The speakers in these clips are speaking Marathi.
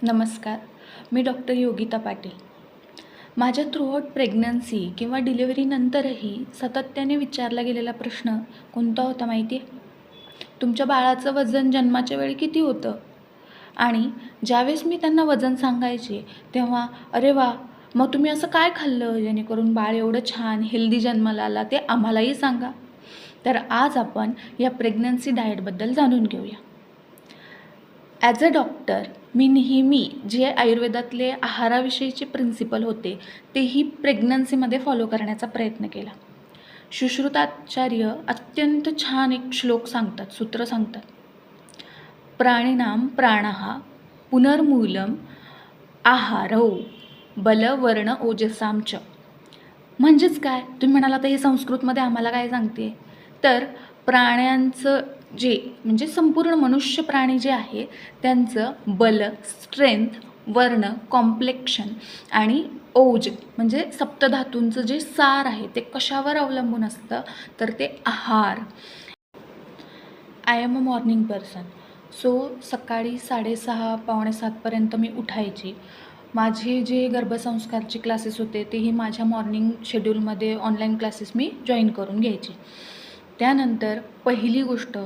नमस्कार. मी डॉक्टर योगिता पाटील. माझ्या थ्रूआउट प्रेग्नन्सी किंवा डिलिव्हरीनंतरही सातत्याने विचारला गेलेला प्रश्न कोणता होता माहिती आहे? तुमच्या बाळाचं वजन जन्माच्या वेळी किती होतं? आणि ज्यावेळेस मी त्यांना वजन सांगायचे तेव्हा अरे वा, मग तुम्ही असं काय खाल्लं जेणेकरून बाळ एवढं छान हेल्दी जन्माला आला ते आम्हालाही सांगा. तर आज आपण या प्रेग्नन्सी डाएटबद्दल जाणून घेऊया. ॲज अ डॉक्टर मी नेहमी जे आयुर्वेदातले आहाराविषयीचे प्रिन्सिपल होते तेही प्रेग्नन्सीमध्ये फॉलो करण्याचा प्रयत्न केला. सुश्रुताचार्य अत्यंत छान एक श्लोक सांगतात, सूत्र सांगतात. प्राणिनाम प्राणः पुनर्मूलम आहारो बलवर्ण ओजसाम च. म्हणजेच काय? तुम्ही म्हणाला तर हे संस्कृतमध्ये आम्हाला काय सांगते? तर प्राण्यांचं जे म्हणजे संपूर्ण मनुष्य प्राणी जे आहे त्यांचं बल, स्ट्रेंथ, वर्ण, कॉम्प्लेक्शन आणि ओज म्हणजे सप्तधातूंचं जे सार आहे ते कशावर अवलंबून असतं? तर ते आहार. I am a morning person. So सकाळी 6:30 पावणे 7 मी उठायची. माझे जे गर्भसंस्कारचे क्लासेस होते तेही माझ्या मॉर्निंग शेड्यूलमध्ये ऑनलाईन क्लासेस मी जॉईन करून घ्यायचे. त्यानंतर पहिली गोष्ट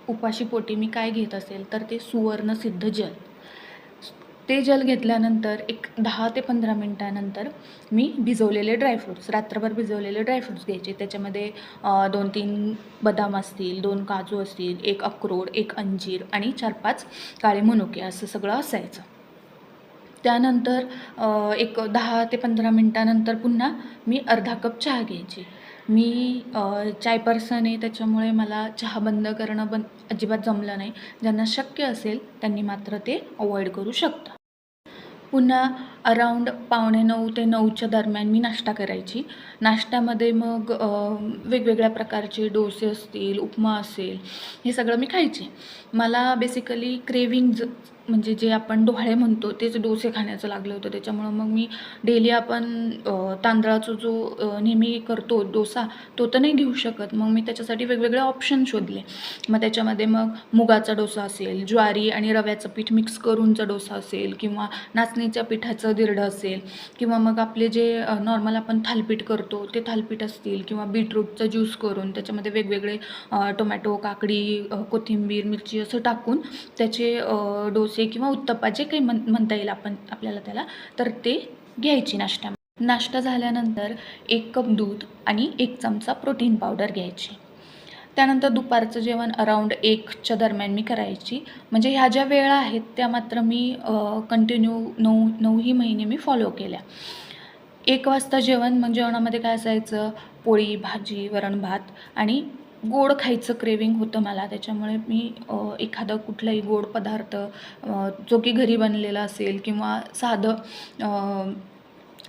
उपाशीपोटी मी काय घेत असेल तर ते सुवर्णसिद्ध जल. ते जल घेतल्यानंतर एक 10 ते 15 मिनटानंतर मी भिजवलेले ड्रायफ्रूट्स, रात्रभर भिजवलेले ड्रायफ्रूट्स घ्यायचे. त्याच्यामध्ये 2-3 बदाम असतील, 2 काजू असतील, 1 अक्रोड, 1 अंजीर आणि 4-5 काळे मनुके असं सगळं असायचं. त्यानंतर एक 10 ते 15 मिनटानंतर पुन्हा मी अर्धा कप चहा घ्यायची. मी चाय पर्सन आहे त्याच्यामुळे मला चहा बंद करणं अजिबात जमलं नाही. ज्यांना शक्य असेल त्यांनी मात्र ते अवॉइड करू शकता. पुन्हा अराऊंड 8:45 ते 9च्या दरम्यान मी नाश्ता करायची. नाश्त्यामध्ये मग वेगवेगळ्या प्रकारचे डोसे असतील, उपमा असेल, हे सगळं मी खायचे. मला बेसिकली क्रेविंग्ज म्हणजे जे आपण डोहाळे म्हणतो तेच डोसे खाण्याचं लागलं होतं. त्याच्यामुळं मग मी डेली आपण तांदळाचा जो नेहमी करतो डोसा तो तर नाही घेऊ शकत. मग मी त्याच्यासाठी वेगवेगळे ऑप्शन शोधले. मग त्याच्यामध्ये मग मुगाचा डोसा असेल, ज्वारी आणि रव्याचं पीठ मिक्स करूनचा डोसा असेल किंवा नाचणीच्या पिठाचं धिरडं असेल किंवा मग आपले जे नॉर्मल आपण थालीपीठ करतो ते थालीपीठ असतील किंवा बीटरूटचं ज्यूस करून त्याच्यामध्ये वेगवेगळे टोमॅटो, काकडी, कोथिंबीर, मिरची असं टाकून त्याचे डोसे किंवा उत्तप्पा जे काही म्हणता येईल आपल्याला त्याला, तर ते घ्यायची नाश्त्यामध्ये. नाश्ता झाल्यानंतर 1 कप दूध आणि 1 चमचा प्रोटीन पावडर घ्यायची. त्यानंतर दुपारचं जेवण अराऊंड 1च्या दरम्यान मी करायची. म्हणजे ह्या ज्या वेळा आहेत त्या मात्र मी कंटिन्यू 9ही महिने मी फॉलो केल्या. 1 वाजता जेवण. मग जेवणामध्ये काय असायचं? पोळी, भाजी, वरण-भात आणि गोड खायचं क्रेविंग होतं मला. त्याच्यामुळे मी एखादा कुठलाही गोड पदार्थ जो की घरी बनलेला असेल किंवा साधं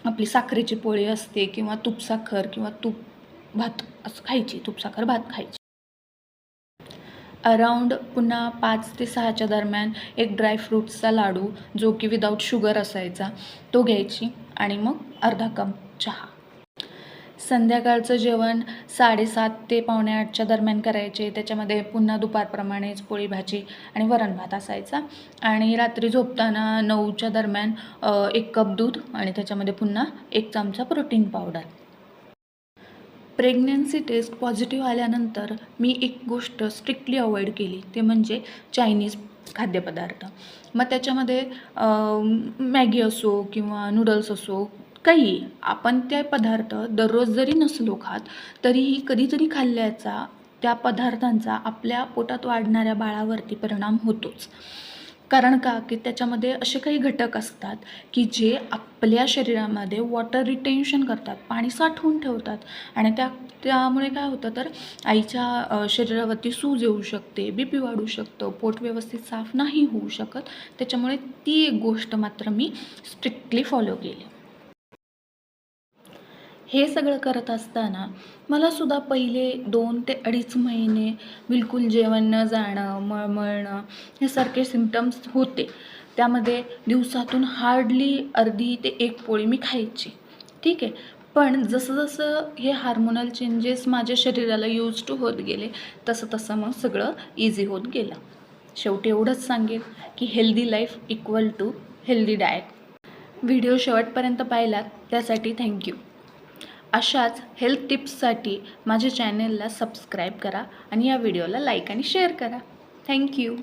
आपली साखरेची पोळी असते किंवा तूप-साखर किंवा तूप-भात असं खायची, तूप-साखर भात खायची. अराऊंड पुन्हा 5 ते 6च्या दरम्यान एक ड्रायफ्रूट्सचा लाडू जो की विदाऊट शुगर असायचा तो घ्यायची आणि मग अर्धा कप चहा. संध्याकाळचं जेवण 7:30 ते पावणे 8च्या दरम्यान करायचे. त्याच्यामध्ये पुन्हा दुपारप्रमाणेच पोळी भाजी आणि वरण-भात असायचा. आणि रात्री झोपताना 9च्या दरम्यान 1 कप दूध आणि त्याच्यामध्ये पुन्हा 1 चमचा protein powder. Pregnancy test positive आल्यानंतर मी एक गोष्ट स्ट्रिक्टली अवॉइड केली, ते म्हणजे चायनीज खाद्यपदार्थ. मग त्याच्यामध्ये मॅगी असो किंवा नूडल्स असो, काही आपण ते पदार्थ दररोज जरी नसलो खात तरीही कधीतरी खाल्ल्याचा त्या पदार्थांचा आपल्या पोटात वाढणाऱ्या बाळावरती परिणाम होतोच. कारण का की त्याच्यामध्ये असे काही घटक असतात की जे आपल्या शरीरामध्ये वॉटर रिटेन्शन करतात, पाणी साठवून ठेवतात आणि त्यामुळे काय होतं तर आईच्या शरीरावरती सूज येऊ शकते, BP वाढू शकतं, पोट व्यवस्थित साफ नाही होऊ शकत. त्याच्यामुळे ती एक गोष्ट मात्र मी स्ट्रिक्टली फॉलो केली. हे सगळं करत असताना मलासुद्धा पहिले 2 ते 2.5 महिने बिलकुल जेवण न जाणं, मळमळणं हे सारखे सिम्पटम्स होते. त्यामध्ये दिवसातून हार्डली अर्धी ते 1 पोळी मी खायची, ठीक आहे. पण जसं हे हार्मोनल चेंजेस माझ्या शरीराला यूज टू होत गेले तसं मग सगळं इझी होत गेलं. शेवटी एवढंच सांगेल की healthy life equal to healthy diet. Video शेवटपर्यंत पाहिलात त्यासाठी थँक्यू. अशाच हेल्थ टिप्ससाठी माझ्या चॅनेलला सबस्क्राईब करा आणि या व्हिडिओला लाईक आणि शेअर करा. थँक्यू.